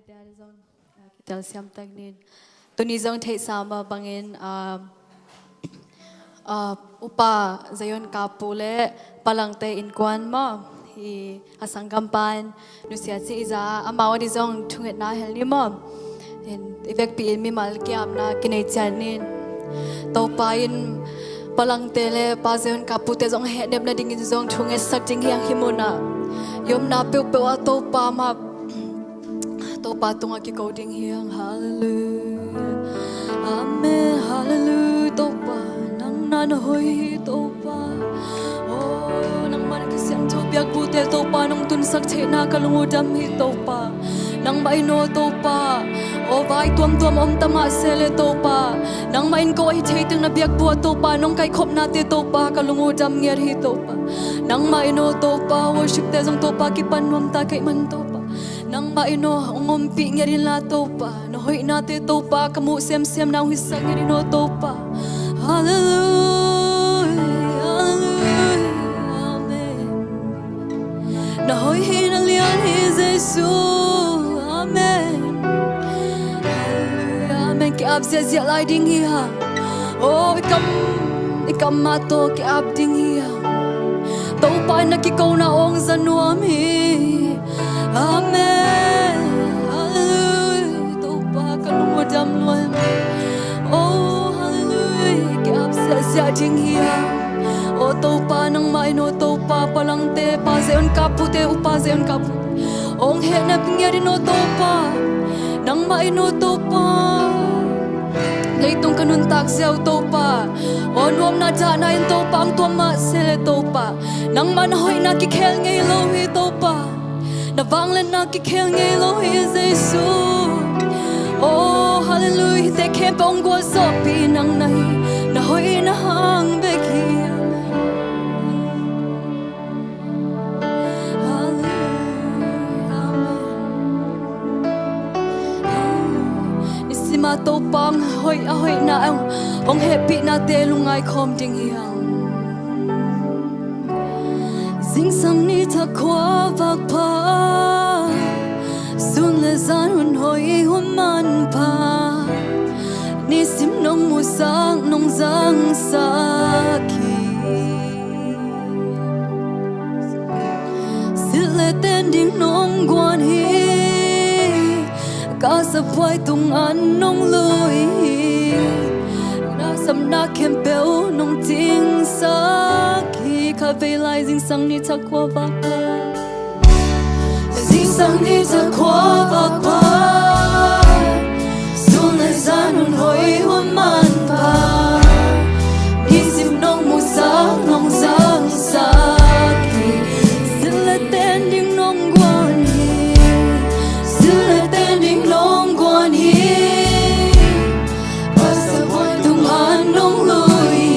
Kita siam tagnin. Tuni zong thei sama bangin upa zayon kapule palangte inkwan mo hi asanggampan nusia si iza amaw di zong thunget na hel ni mo in evek pi mi mal kiam na kinai chanin to pain palangte le pa zayon kapute zong he nem na dingin zong thunget sak jing hiang himuna yom na pe pe wa to pa ma to pa tunga ki coding hiang hallelujah amen hallelujah to pa nang nan hoi to pa oh nang man ki siang to biak bu te to pa nong tun sak che na kalungu dam hi to pa nang mai no to pa o vai tuam tuam om tama sele to pa nang main ko hi thei ting na biak bu to pa nong kai khop na te to pa kalungu dam nger hi to pa nang mai no to pa worship te jong to pa ki pan nom ta kai man to pa nang maino ngompi ngeri la topa no hoi na te topa kamu sem sem na hu sang ngeri no topa hallelujah hallelujah amen na hoi hin alian hi jesu amen hallelujah amen ki ab zia lai ding hi ha oh ikam ma to ki ab ding hi ha topa na ki ko na ong zanuam hi amen hallelujah topa kalungo dam luan oh hallelujah ki ap sia jing hiya oh topa nang mai no topa palangte pa zeon kapute upa zeon kaput ong he na pingeri no topa nang mai no topa leitung kanun tak siaw topa on wom na ja na in topa ang tuama sele topa nang man hoi na ki khel ngei lo hi topa na vang lên na ki khel ngei lo hi jesu oh hallelujah te khem bong go so pi nang nai na hoi na hang be ki ma to pang hoi a hoi na ong happy na te lungai khom ding hiang Sing sang ni ta kwa vak pa sun le zan hun hoi hun man pa ni sim nong mu sang nong zang sa ki sil le ten ding nong guan hi ka sa phai tung an nong lui na sam na kem bel nong ting sa ka vei lai zing sang ni ta kwa vak pa zing sang ni ta kwa vak pa sun le zan hun hoi hun man pa ni sim nong mu sang nong zang sa ki sil le ten ding nong guan hi sil le ten ding nong guan hi pa sa hoi tung an nong lui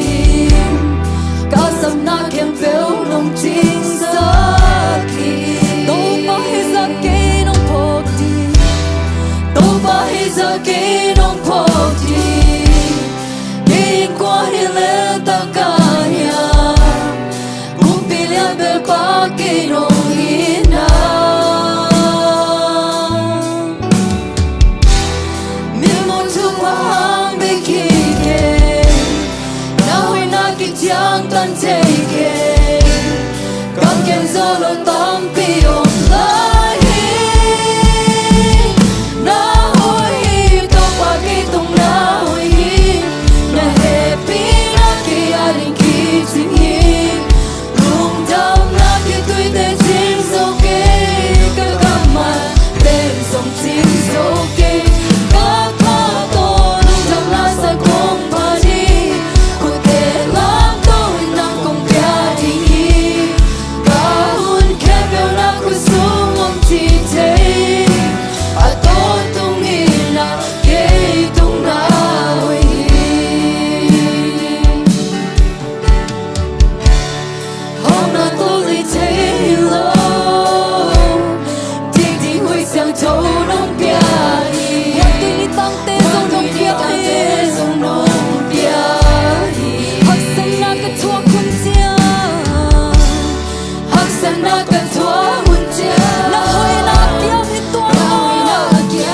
ka sam na kem fel nong ting sa ki to pa hi za ke nong pok ti to pa hi za ke nong pok ti kin kwa hi le ta ka ya kum pi le bel pa ke nong hi na mi mo tu pa hang be ki ke na hui na ki tiang tan te ke kan ken zolo tam pi on lai na hoi to pa ki tung na hoi na happy na ki aling ki ting hi lung dam na ki tui te ting so ke ka kama ten song ting so ke ka pa to lung dam na sa kong pa ni ku te lam to na kong pya ding hi ka hun ke pe na ku sung om ti te a to tung hi na ke tung na hoi hôm na to li te lo ding ding hui sang to nong pya hi wat tu ni tang te song nong pya hi song nong pya hi hak sang na ka thua kun tia hak sang na ka thua hun tia na hoi na kia hi to na hoi na kia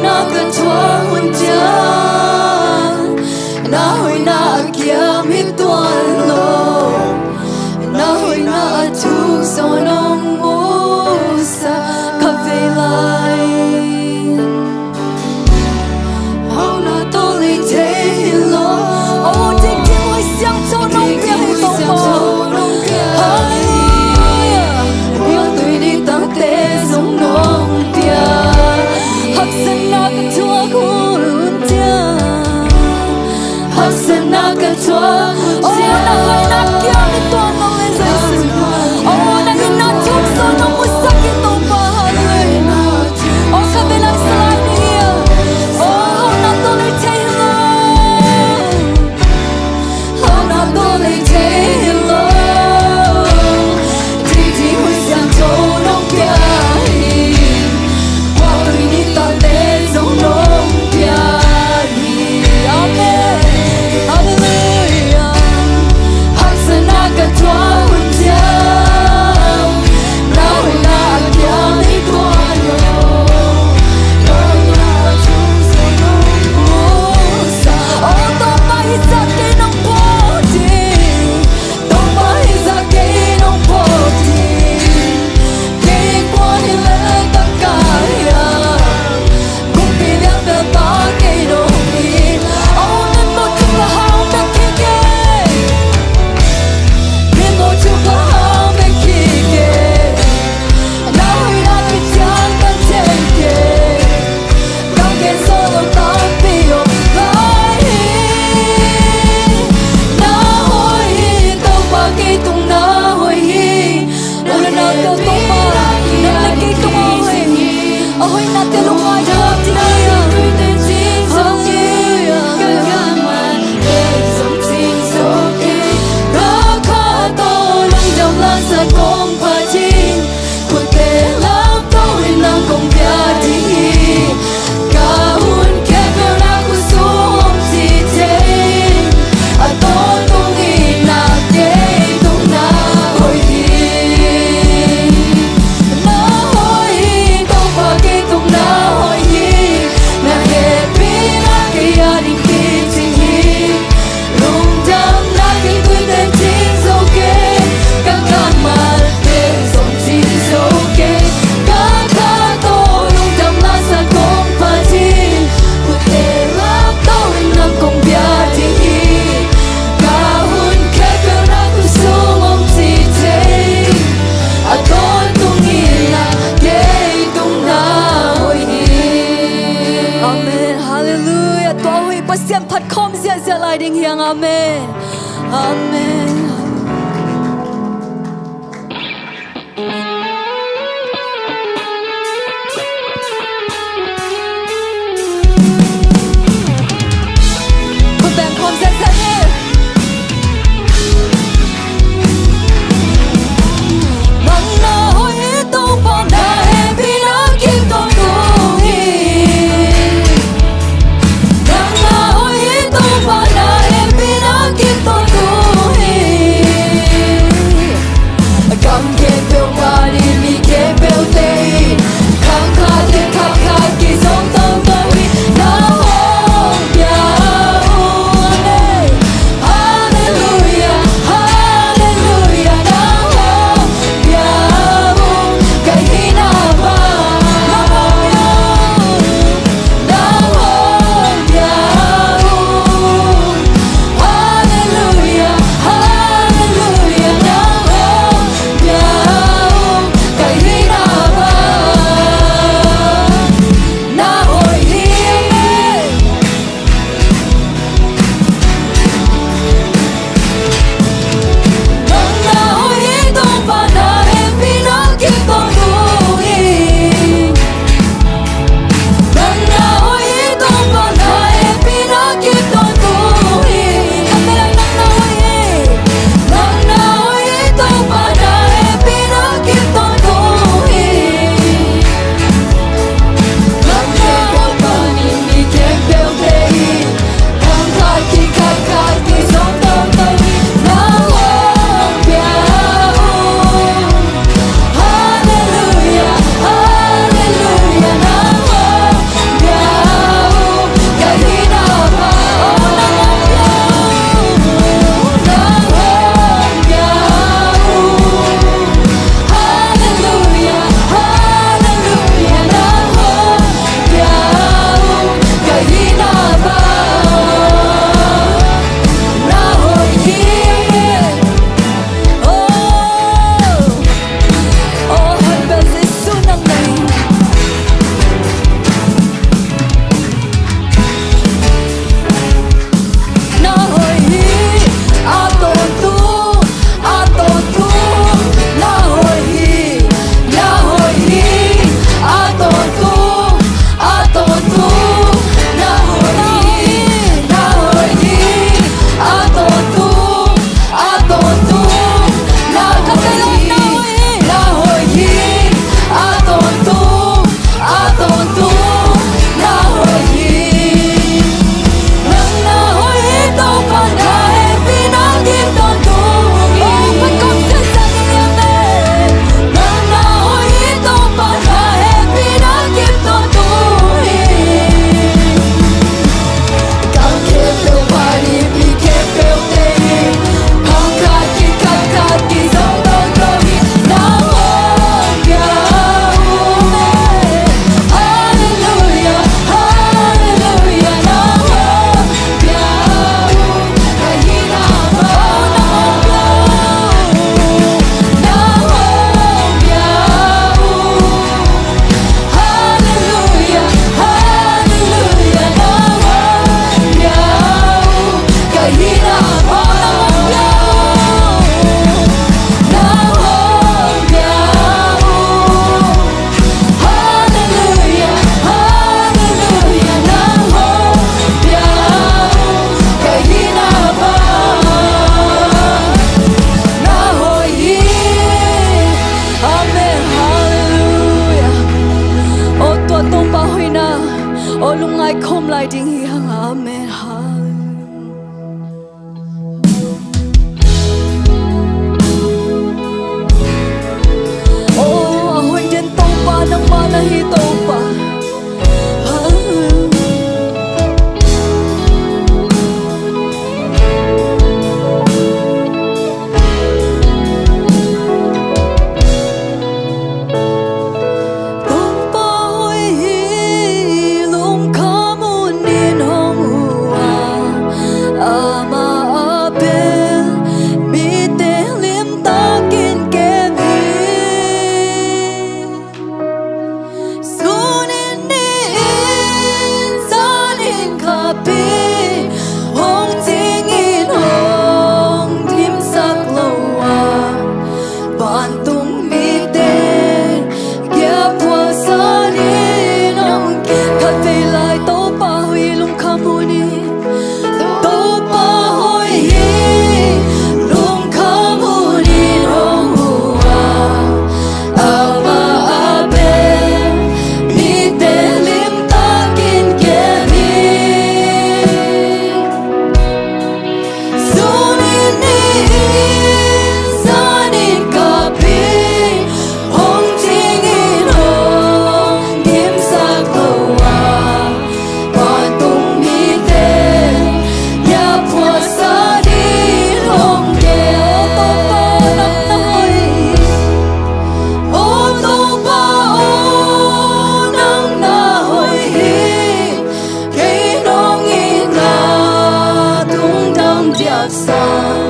na kan thua hun cha na hoi na kia mi tuan lo na hoi na thu so nong mu sa ka ve lai hao na to le te lo o te te moi xiang cho nong bia he to mo hallelujah yêu tôi đi tăng te giống nong bia hấp dẫn na cái thua hun cha hấp dẫn na cái thua hun cha na hoi na kia mi tuan lo le sai su o na na thuk so nong mu sa ki to pa hallelujah o ka ve lai sai ni o hao na to le te lo hao na to le te lo ti ti hui xiang cho nong bia qua tôi đi ta te giống nong bia amen hallelujah hấp dẫn na cái thua hun cha na hoi na kia mi tuan lo na hoi na thu so nong mu sa o to pa hi sa ke nong po ti to pa hi sa ke nong po ti ke quan hi le ta ka ya cũng bị liang ta ta ke nong ni o nên một chút là hao ta ki ke nên một chút là hao ta ki ke na hoi na ki chang ta che ke nong ke so lo ta pi yo lai na hoi to pa ke tung na hoi na na to to pa na na ke tung hoi a hoi na te lu ai cho ti na ya Amen, hallelujah. Tua hui pasian phat khom zia zia lai ding hiang amen. Amen. Kun bang khom zia zia ni. Nang na hoi to pa na he bi na kim to tu hi. Nang na hoi to pa na he bi na kim to tu hi. Hãy subscribe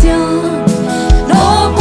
cho kênh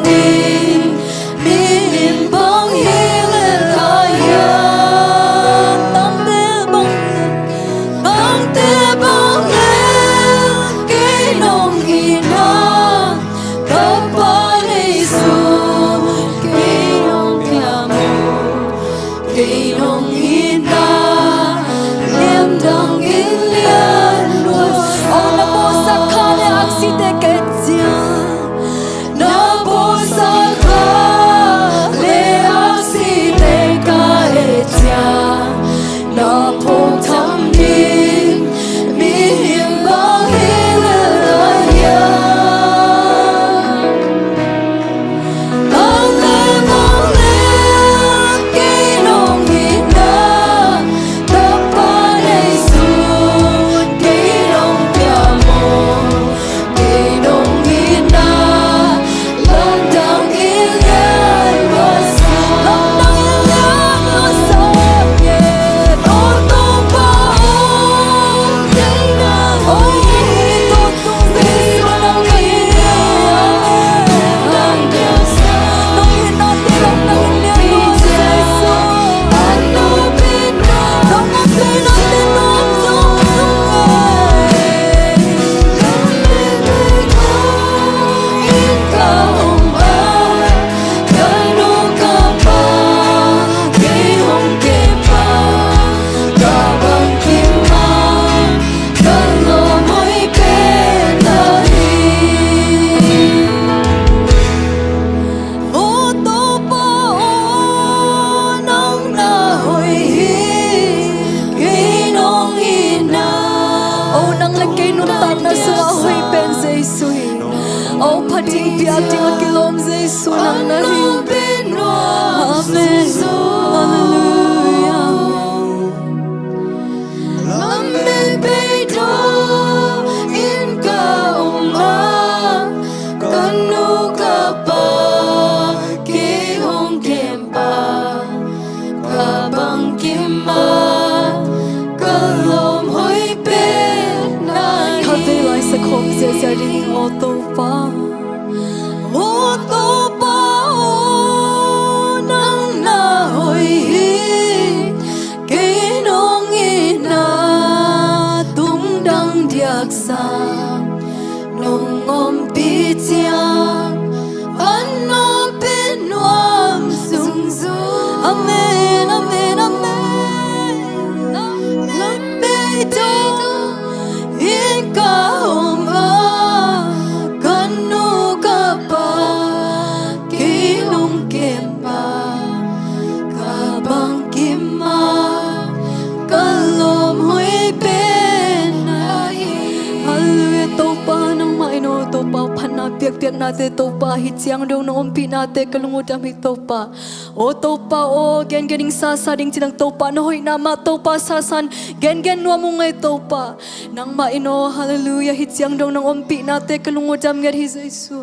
Ghiền Mì Gõ để không bỏ lỡ ting piak ting akilom Jesu nang nahi Amen Hallelujah Lambe bedo in ka oma kanu kapa ki hong kempa kabang kima kalom hoi pe nai Kave lai sa khom se sa ding o to pa nang na hoi hi ke nong ina tung dang diak sa nong om pi chiang an no pe nuam sung zu amen amen amen lam pe do in ka om a kan nu ka pa ki nong kem pa ka bang kim ma ka lom hui pe nai hallelujah to pa nang mai no to pa phana piak piak na te to pa hi chiang dong no om pi na te kalungu dam hi to pa o gen gening sa sa ding chinang to pa no hoi na ma to pa sa san gen no mu ngai to pa nang ma ino hallelujah hi chiang dong nang om pi na te kalungu dam ngar hi Jesu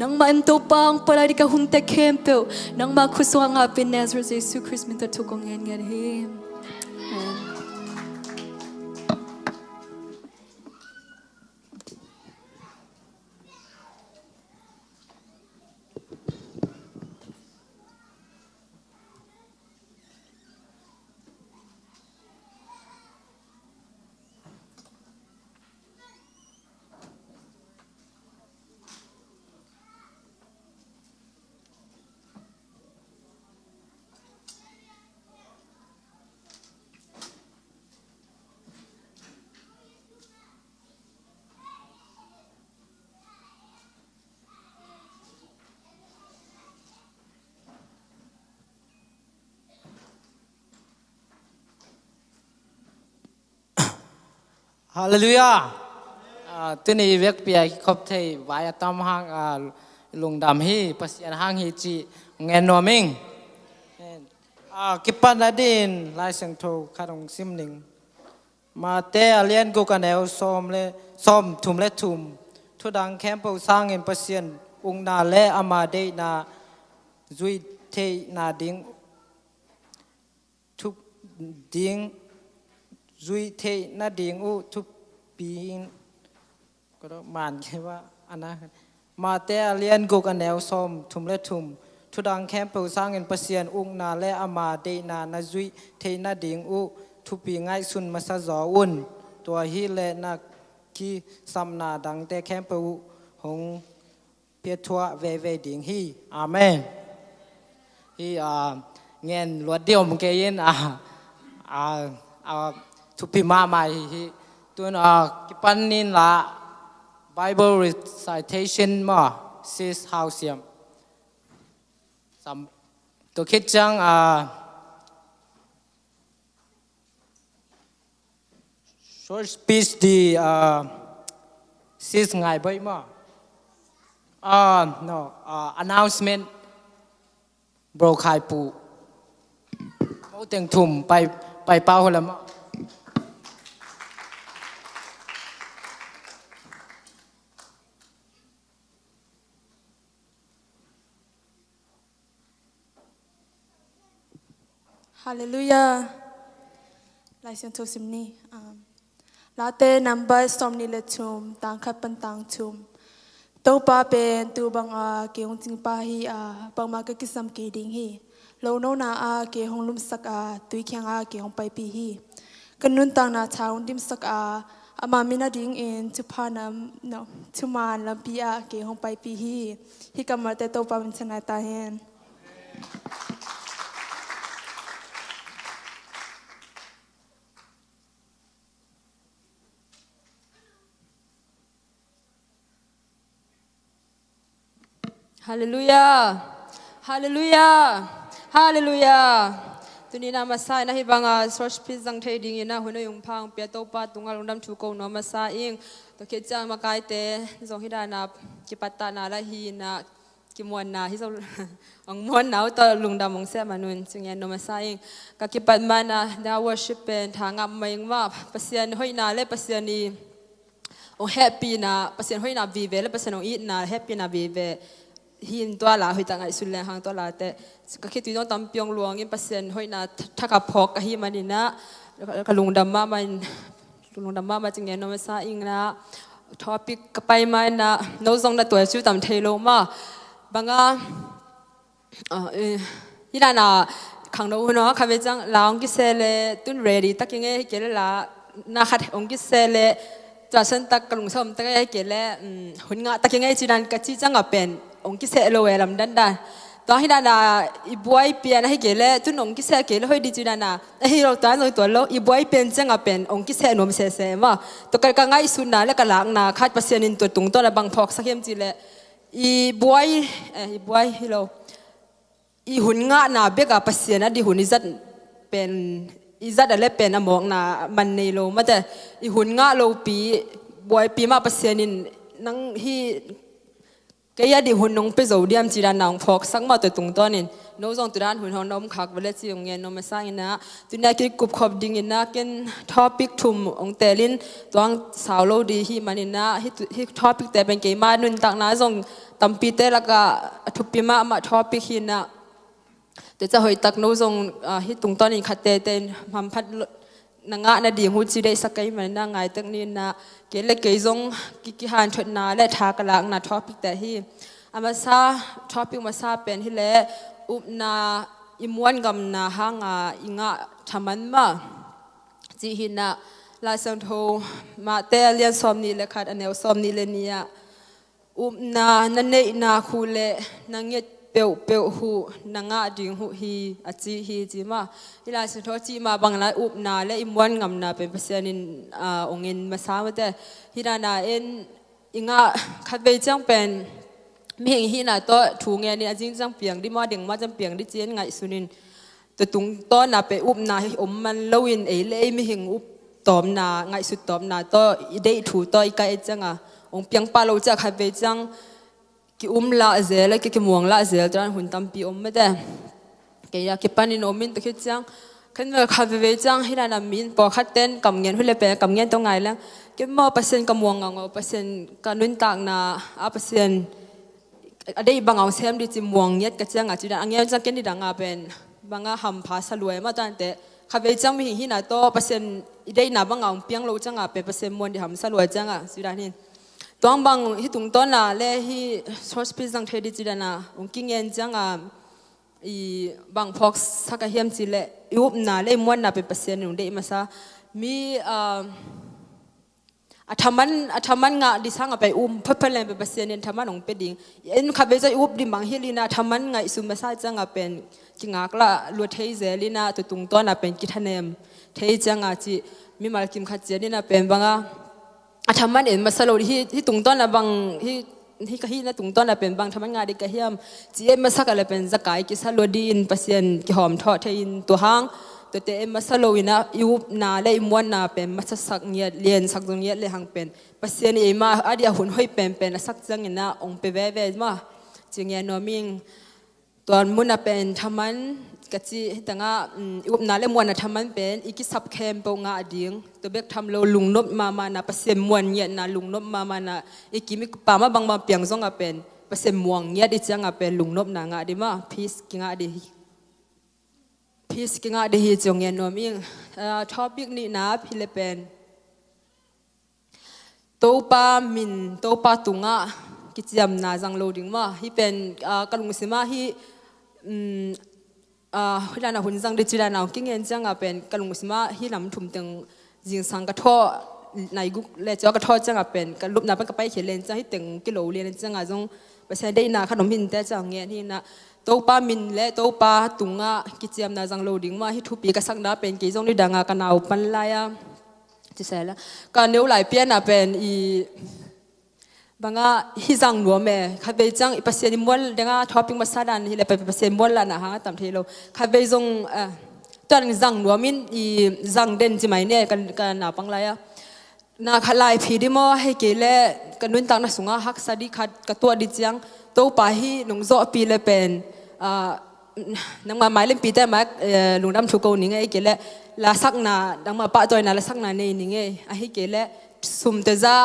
nang ma en to pa ang palai di ka hun te kem pe nang ma khuswa nga pe Nazareth Jesu Christ min ta to kong ngen ngar hi Hallelujah. Tuần này việc bia khop thầy vài tam hang lùng đam hi pasian hang hi chi nghe no mình. Kipan adin lai sang thô kharong sim ning. Mà te alien go kanel som thum le thum. Thu dang campo sang in pasian ung na le ama de na zui thei na ding thuk ding Zui thei na ding u thu pinก็มานแค่ว่าอันนั้นมาแต่เลียนกุกอันแนวส้มทุ่มและทุ่มทุดังแคมเปิลสร้างเงินเปอร์เซียนอุ้งนาและอามาเดนานาจุยเทนาดิงอุทุปีง่ายสุนมาซาจออุ่นตัวฮีและนักกีซัมนาดังแต่แคมเปิลหงเปียทัวเวเวดิงฮีอาเมนฮีเงินลวดเดียวมึงเกยินทุปีมาใหม่ฮีตัวกิปันนินละ Bible recitation มาซิสฮาวเซียมตัวคิดจังshort speech ดีซิสง่ายไปมาno announcement โบรคายปูเขาเต็งทุ่มไปเป้าหัวละมาHallelujah. Laisan to simni. Late number somni le chum tang khat pan tang chum. To pa pen tu bang ke hong ting pa hi bang ma ka kisam ke ding hi. Lo no na ke hong lum sak tui khyang ke hong pai pi hi. Kanun tang na chaun dim sak ama mina ding in tu pa nam no tu man lam pi ke hong pai pi hi. Hi kamar te to pa min chanai ta hen. Hallelujah. Hallelujah. Hallelujah. ตุนี้นามาซานะฮิบังสอชพิจังเทดิงนะหุ่นยงพังเปียโตปาตุงาลงดำชูโกนมาซาอิงตัวเคจังมาไกเตจงฮิดานากิปัตตานาละฮีนากิมวนนาฮิโซองมวนนาตอลุงดำองเสมานุนจึงยันนมาซาอิงกะกิปัตมานาดาวชิปเป็นทางอับมาอิงว่าปัสยานห้อยนาเลปัสยานีองแฮปปี้นาปัสยานห้อยนาวีเวและปัสยานองอีนาแฮปปี้นาวีเวหินตัวลาหอยต่างไอสุดแรงหางตัวลาแต่ก็คิดว่าต้องตำเปียงหลวงอินเปอร์เซ็นต์หอยน่ะถ้ากับพอกกับหิมันนี่นะกลุงดำมาจึงเงี้ยน้องมาซาอิงนะทอปิกกับไปมานะน้องทรงน่ะตัวชื่อตำเทโลมาบางที่นั่นน่ะขังเราเนาะข้าพเจ้าลาองกิเซเลตุนเรดี้ตักยังไงเกลลานาขัดองกิเซเลจะเส้นตักกลุงส้มตักยังไงเกลหุ่นงาตักยังไงจีนันกัจจิจังกับเป็นองค์กิเสโลเอลำดันดาตอนที่ดานาอีบวยเปียนะให้เกล้ตุนองค์กิเสเกล้ให้ดีจีดานาให้เราตอนตัวเราอีบวยเปียนจังกับเป็นองค์กิเสนมเสเสมาตัวกันก็ง่ายสุดนะและก็หลังนาคัดเปอร์เซ็นต์ตัวตรงตัวละบางพอกสักเข็มจีเลอีบวยฮิโลอีหุ่นงานาเบกกับเปอร์เซ็นต์นะดีหุ่นอิจัดเป็นอิจัดอะไรเป็นอมองนามันในโลมาแต่อีหุ่นงาโลปีบวยปีมาเปอร์เซ็นต์นั่งที่ก็ยัดดิหุ่นน้องไปสู่เดียมจีดานน้องพอกสักมาตัวตรงตัวนี่น้องส่งตัวด้านหุ่นของน้องขักเวลาที่องเงินน้องมาสร้างนะตัวนี้คือกุบขอบดิ่งนะกันท็อปิกทุ่มองเตลินตัวสาวโลดีที่มันนะที่ท็อปิกแต่เป็นเกมานุนตักนะส่งตั้มปีเตแล้วก็ทุบปีมาท็อปิกที่นะแต่จะหอยตักน้องส่งที่ตรงตัวนี้ขัดเตนพัมพัดนางนาดีหูจีได้สักไงมันนางไงตั้งนี้นะเกล็ดเกยงกิฮันชดนาและทากลังนาท็อปิกแต่ที่อามาซาท็อปิกมาซาเป็นที่เละอุปนาอิมวันกำนาหางอิงะทำมันมาจีหินะลาสังโทมาเตเลียนซอมนี่เลยค่ะอันเนวซอมนี่เลยเนี่ยอุปนานันเนนาคูเลนางเงตเปียวหูนางดิ่งหูฮีอจีฮีจีมาที่ลาสุดท้ายจีมาบางนาอุบนาและอิมวันงำนาเป็นเปอร์เซ็นต์องเงินมาสามแต่ที่นาเอ็นอิงะคัดไปจังเป็นมีเห็นที่นาตัวถูงเงินนี่จริงจังเปียงที่มาเด้งมาจังเปียงที่เจียนไงสุนินแต่ตุงต้นนาไปอุบนาให้อมมันเลวินเอเล่ไม่เห็นอุบตอมนาไงสุดตอมนาตัวได้ถูตัวอีกไอจังองเปียงปาโลจะคัดไปจังกิละเซลกิมวงละเซลตอนหุ่นตั้มปีไม่ได้แกอยากกิปนินอมินตะคิดจังขันเมื่อขับไปจังให้ได้นามินพอขัดเต้นกำเงินหุ่นเล็บเป็นกำเงินตรงไงแล้วกิมอเปอร์เซ็นต์กำวงเปอร์เซ็นต์การนุนต่างนาเปอร์เซ็นต์ได้บางเอาเซมดิจิมวงเย็ดกระจังจีดังเงี้ยจังเกินดิดังเป็นบางหำพาสลวยมาตอนแต่ขับไปจังมีหินาโตเปอร์เซ็นต์ได้นาบางเอาเปียงโลจังเป็นเปอร์เซ็นต์มวลที่หำสลวยจังจีดังนี่ตัวบางที่ตรงต้นน่ะเล่ที่ชอสพิจังเทดิจิดานะองค์กิเงินจังอีบางพอกสักเฮียมจิเล่ยุบน่ะเล่ม้วนน่ะเป็นเปอร์เซ็นต์หนึ่งได้มาซะมีธรรมันงะดิสังไปเพิ่มเลยเป็นเปอร์เซ็นต์ธรรมันองเป็นดิ่งเอ็นขับไปจะอุบดิบางเฮลินาธรรมันงะอิสุมาซาจังเป็นจิงากละลวดเทเซลินาตัวตรงต้นน่ะเป็นกิทเนมเทจังจิมีมาลกิมขัดเจนี่น่ะเป็นบางธรรมะเอ็นมาสโลที่ตรงต้นนะบางที่กะฮีนะตรงต้นนะเป็นบางธรรมะงานดีกะฮีมจีเอ็มมาสักอะไรเป็นสกายกิสโลดีนเปอร์เซ็นต์กิหอมทอดเทียนตัวห้างตัวเตเอ็มมาสโลวินะยูบนาและอิมวันนาเป็นมาสักเงียเลียนสักตรงเงียเลยหางเป็นเปอร์เซ็นต์เอ็มมาอดีตหุ่นห้อยเป็นสักจังเงินนะองไปแว่ๆมาจึงเงียนอมิงตัวมุนเป็นธรรมะกจีแต่งอุปนาเลมวนทำมันเป็นอีกิสับแคมเปงาดิ่งตัวเบกทำโลลุงนบมานะเปอร์เซ็นต์มวนเงียนะลุงนบมานะอีกิมิป่ามาบางเปียงซงเป็นเปอร์เซ็นต์มวงเงียดิจังเป็นลุงนบนางาดิมาพีสกิงาดิฮิจงเงียนอมิงท็อปิกนี้นะพิเลเป็นโตปามินโตปาตุงะกิจยามนาจังโลดิ่งมาที่เป็นกลุงสิมาที่ฮิลานาหุ่นจังดิจิดานากิ้งเงินจังเป็นกลุงสมาฮิลำทุ่มตึงจิงสังกะท่อในกุเลจอกะท่อจังเป็นกลุบนาเป็นกระไปเขียนเลนจังให้ตึงกิโลเรียนจังจงไปใช้ได้นาขนมหินแต่จังเงี้ยที่นะโตปามินและโตปาตุงะกิจยามนาจังโลดิ่งมาฮิทุปีกษักนาเป็นกิจงดิดังกันเอาปันลายจะใช่แล้วการเลี้ยวไหลเปียนเป็นอีบางฮิจังหนัวแม่ข้าไปจังเปอร์เซ็นต์มวลเด้งท็อปปิ้งมาซาดันที่เลยไปเปอร์เซ็นต์มวลละนะฮะตามที่เราข้าไปจง ตัวนั้นจังนัวมินอีจังเด่นจิไหมเนี่ยกันหนาปังไรอะนาขลายผีดิโมให้เกลกันนุ่นตังนัสุงาฮักสดิขัดกับตัวดิจังโตปาฮีนงโซปีเลเป็นนังมาหมายเล่นปีแต่มาลุงดำชูโกนี่ไงเกลลาสักนานังมาปะจอยนาลาสักนาในนี่ไงให้เกลสุมเตจ้า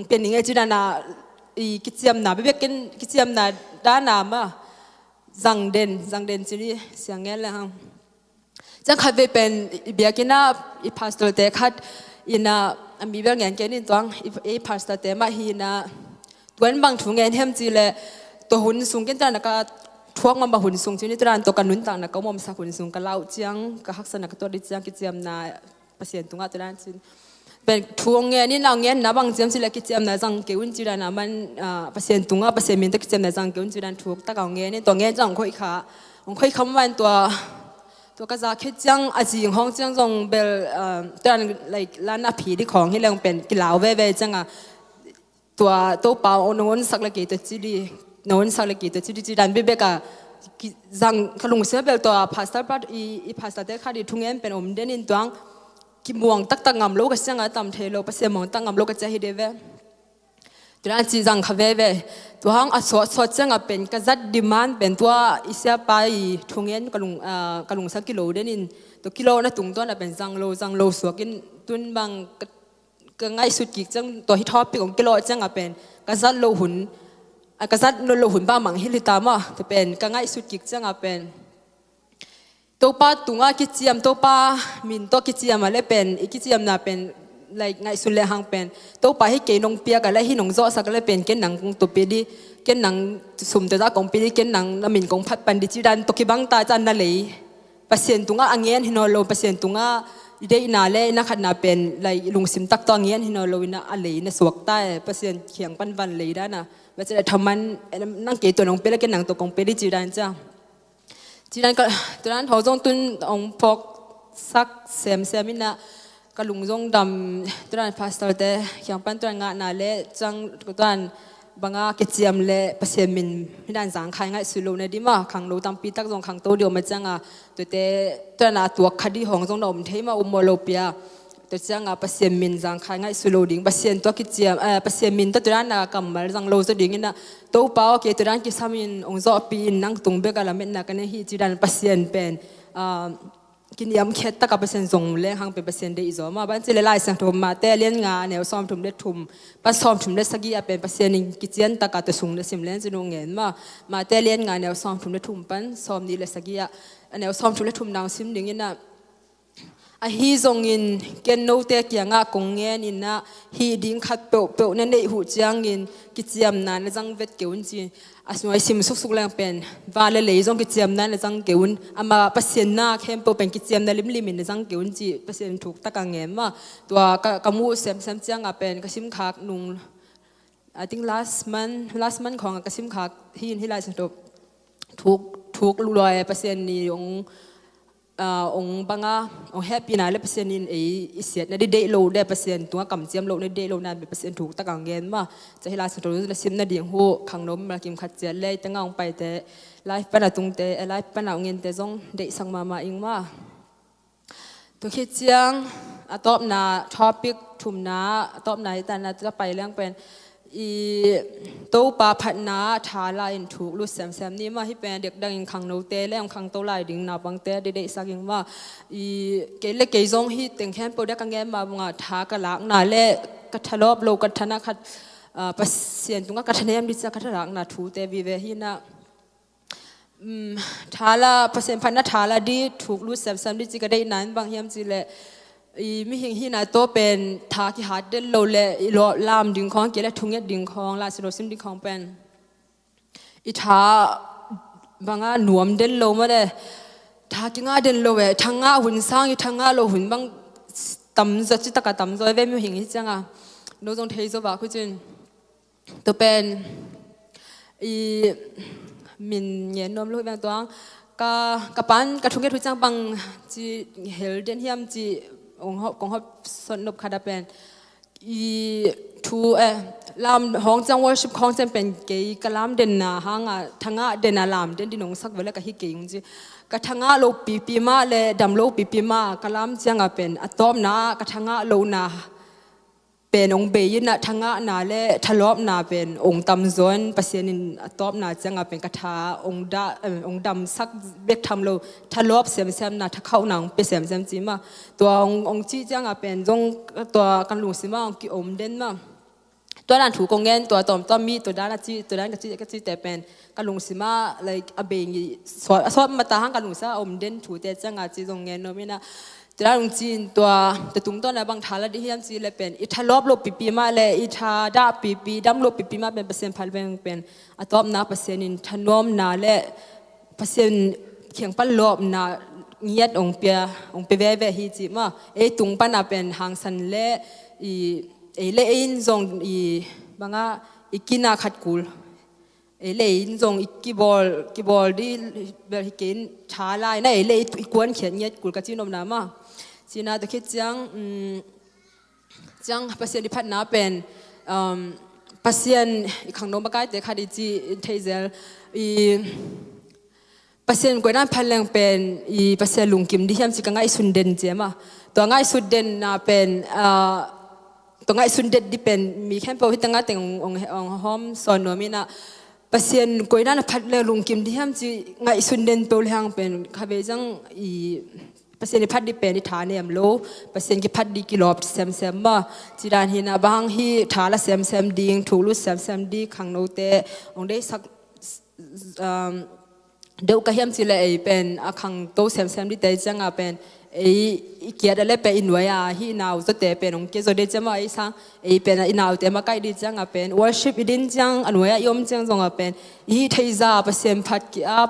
เป็นนี่ไงจีนาอีกิจยมนาเบบกินกิจยมนาด้านนามาจังเด่นจีนี่เสียงเงี้ยเลยฮะจังขัดไปเป็นเบียกินาอีพาสโตเตขัดอินามีเรื่องเงี้ยนี่ตัวอีพาสโตเตมาฮีนาตัวนั้นบางถุงเงี้ยเฮมจีเลยตัวหุ่นสูงกันจานนักทวงมันบางหุ่นสูงจีนี่ตัวนั้นตัวกันนุ่นต่างนักก็มอมสักหุ่นสูงกันเล่าเจียงกับฮักษณะกับตัวดิเจียงกิจยมนาเปอร์เซ็นต์ตรงนั้นตัวนั้นจีเป็นทวงเงี้ยนี่เราเงี้ยนะบางเจียมสิเลยกิจยมนาจังเกี่ยวจีรานะมันเปอร์เซ็นต์ตรงนั้นเปอร์เซ็นต์มินต์กิจยมนาจังเกี่ยวจีราถูกตะกางเงี้ยนี่ตัวเงี้ยจังค่อยขาค่อยคำวันตัวก็จะคิดจังอาจีของจังจงเบลตอนlikeร้านอาผีที่ของที่เราเป็นกิลาวเว่จังอ่ะตัวเปล่าโน้นสักละกี่ตัวจีดีโน้นสักละกี่ตัวจีดีจีดันเบบกะจังขลุ่มเสียเบลตัวพาสต้าปัดอีพาสต้าเด็กขาดีทุ่งเงินเป็นอมเดนินตัวกิมวงตักงำโลกจังอ่ะตำเทโลปัสเซียมองตักงำโลกจะให้เดเวตัวนั้นจีจังขเวตัวห้องสดจังเป็นกษัตริย์ดิมันเป็นตัวอิสระไปทุ่งเงินกลุงสักกิโลเดนินตัวกิโลนั่นตุงตัวนั่นเป็นจังโลสวกินตุนบางก็ง่ายสุดกิจังตัวที่ท็อปของกิโลจังเป็นกษัตริย์โลหุ่นกษัตริย์โลหุ่นบ้ามังฮิลิตามะจะเป็นก็ง่ายสุดกิจังเป็นตัวป้าตุงกิจยมตัวป้ามินตัวกิจยมอะไรเป็นอีกิจยมน่ะเป็นไงสุดเลยหางเป็นตัวไปให้เกนงเปียกันแล้วให้นงโซสักเลยเป็นเกนหนังกงตัวปีดีเกนหนังสุ่มแต่ละกงปีดีเกนหนังน้ำมินกงพัดปันดิจิดันตัวกีบังตาจันนั่นเลยเปอร์เซ็นต์ตรงอ่ะเงี้ยฮินโอโลเปอร์เซ็นต์ตรงอ่ะได้นาเล่นักขัดนาเป็นเลยลุงสิมตักตัวเงี้ยฮินโอโลวินะอะไรในสวกใต้เปอร์เซ็นต์เขียงปันวันเลยได้นะว่าจะได้ทำมันนั่งเกยตัวนงเปียแล้วเกนหนังตัวกงปีดีจิดันจ้าจิดันก็ตัวนั้นเขาจงตุนองพกสักเซมินะก็ลุงจงดำตัวนั้นพาสตอร์เตอย่างปันตัวงานนาเล่จังตัวนั้นบางกิจยมเล่เปอร์เซ็นต์มินไม่ได้สังขารง่ายสุดเลยดีมากขังโลตัมปีตักจงขังโตเดียวมาจังตัวนั้นตัวคดีของจงดมเทมาอุโมโลเปียตัวจังเปอร์เซ็นต์มินสังขารง่ายสุดดิ่งเปอร์เซ็นต์ตัวกิจยมเปอร์เซ็นต์มินตัวนั้นกำมาจังโลสุดดิ่งนี่นะตัวเป้าเกี่ยตัวนั้นกิสามินองค์จอปีนั่งตุงเบกาลาเม็ดนักเนี่ยฮีจีดันเปอร์เซ็นต์เป็นกินยำเค็ดตะกับเปอร์เซ็นต์ส่งเลี้ยงหางเป็นเปอร์เซ็นต์ได้อีกมาบ้านจะไล่สังถุมมาแต่เลี้ยงงานเนี่ยซ้อมถุมได้ถุมปัสซ้อมถุมได้สักกี่เป็นเปอร์เซ็นต์นึงกิจยันตะกับตัวสูงได้สิมเลี้ยงจะนุ่งเงินมาแต่เลี้ยงงานเนี่ยซ้อมถุมได้ถุมปันซ้อมนี่เลยสักกี่เนี่ยซ้อมถุมได้ถุมดาวซิมดึงนี่นะฮีทรงอินเกณฑ์โนเตกียงกงเงินอินนะฮีดิ้งขัดเปนั่นในหูจังอินกิจยมนั้นจังเวทเกวนจีสมัยซิมสุกแรงเป็นวาเลย์จงกิจยมนั้นจังเกวนอามาเปอร์เซ็นต์น่าเข้มเป็นกิจยมนั้นลิมิตจังเกวนจีเปอร์เซ็นต์ถูกตะกังเงินตัวกมูเซมจังเป็นกสิมขาหนุ่ง I think last month ของกสิมขาที่ไล่สังตัวถูกรวยเปอร์เซ็นต์นี้องบังองแฮปปี้นะเลเปอร์เซ็นต์นี่เสียในเดย์โลได้เปอร์เซ็นต์ตัวกำเจียมโลในเดย์โลนั้นเป็นเปอร์เซ็นต์ถูกตะกังเงินจะให้ลาสุดรู้ละซิมนาเดียงหูขังนมมากิมขัดเจียเลยตั้งเอาไปแต่ไลฟ์ปันตุงแต่ไลฟ์ปันเอาเงินแต่จงเดย์สังมาอิงตัวคิดเจียงตอบนาท็อปิกถุมนาตอบนาแต่นาจะไปเรื่องเป็นตัวปาพัฒนาทาลายถูกลุดแซมนี่มาให้เป็นเด็กดังขังโนเตแล้วขังตัวลายดิ่งนาบังเตเด็กสักอย่างว่าเกลเกยจงฮิตแต่งแค่โปรดักต์เงี้ยมาบังทากระลักนาเล่กระทลบโลกระทนาขัดปัสเซียนตรงกระทเนียมดิจะกระทลักนาถูเตวิเวหินะทาลาเปอร์เซ็นต์พันนาทาลาดีถูกลุดแซมดิจิก็ได้นั้นบางเฮียมจีเล่มีหิงหินาโตเป็นทากิฮัดเดลโลเลลามดึงของเกล็ดทุ่งเย็ดดึงของลาสิโรซิมดึงของเป็นอิทาบางหนวมเดลโลมาเดทากิงาเดลโลเวทางาหุ่นสร้างอยู่ทางาโลหุ่นบางตำจะจิตตะตำจะเวมีหิงจังโนจงเทโซบาคุจินตัวเป็นมินเย็นนวมลูกแบงตัวกะปันกะทุ่งเย็ดหุ่นจังบางจีเฮลเดนเฮียมจีองค์สนุกขนาดเป็นทูลามห้องจังวอร์ชิปของจังเป็นเกย์กลามเด่นนาหางทางเด่นนาลามเด่นดินงสักเวลาก็ฮิเกย์จริง กระทั่งโลปีมาเลยดำโลปีมากะลำจังเป็นอะตอมนากระทั่งโลนาเป็นองค์เบยินะทั้งนาเลทะลอบนาเป็นองค์ตำจวนปัสยานินอะตอมนาจังเป็นกระทาองค์ดำสักเบกทำโลทะลอบเสียมนาทะเข้าหนังเป็นเสียมจีมาตัวองค์จีจังเป็นจงตัวกันลุงสิมาองค์กิอมเด่นมาตัวนั้นถูกงเงินตัวตอมมีตัวด้านก็จีแต่เป็นกันลุงสิมาเลยอเบงสวดมาตาหังกันลุงซาอมเด่นถูแต่จังจีจงเงินโนมินะตัวลุงจีนตัวตุงต้นในบางทาละดิเฮียมจีเลยเป็นอิทาลบลบปีมาเลยอิทาดาปีดำลบปีมาเป็นเปอร์เซ็นต์พันเป็นอะตอมนาเปอร์เซ็นต์นินทนอมนาและเปอร์เซ็นต์เขียงปันลบนาเงียดองเปียเวฮีจีมาตุงปันนาเป็นหางสันเละเลอินจงบางกินาขัดกุลเลอินจงกีบอลดีเบลฮิกินชาลายนะเลอีกวนเขียนเงียดกุลกับจีนอมนามาจีน่าตะคิดจังปัสยานิพัฒนาเป็นปัสยานอีกครั้งโน้มปากายแต่คดีจีเทเซลปัสยานกวยนั้นพันแรงเป็นปัสยานลุงกิมที่เฮียมจีกังไงสุนเดนเจมาตัวไงสุนเดนน่าเป็นตัวไงสุนเดนที่เป็นมีแค่พอที่ตั้งแต่องหอมสอนโนมินะปัสยานกวยนั้นพันแรงลุงกิมที่เฮียมจีไงสุนเดนเปลหังเป็นข้าเบจังเปอร์เซ็นต์พัดดีเป็นที่ฐานเนี่ยมโลเปอร์เซ็นต์ที่พัดดีกิโลเซมมาจีดานหินาบางที่ฐานละเซมดิ่งถูกลุเซมดีขังโนเตองได้สักเดี๋ยวก็เฮียมจีเลยเป็นขังโตเซมดีแต่จังเป็นเกียรติอะไรเป็นอินไว้ที่นาวจะแต่เป็นองค์เกศเดจมาสังเป็นอินาวแต่มาใกล้ดีจังเป็น worship อินจังอันไว้ยมจังจงเป็นเทซาเปอร์เซ็นต์พัดกีอัพ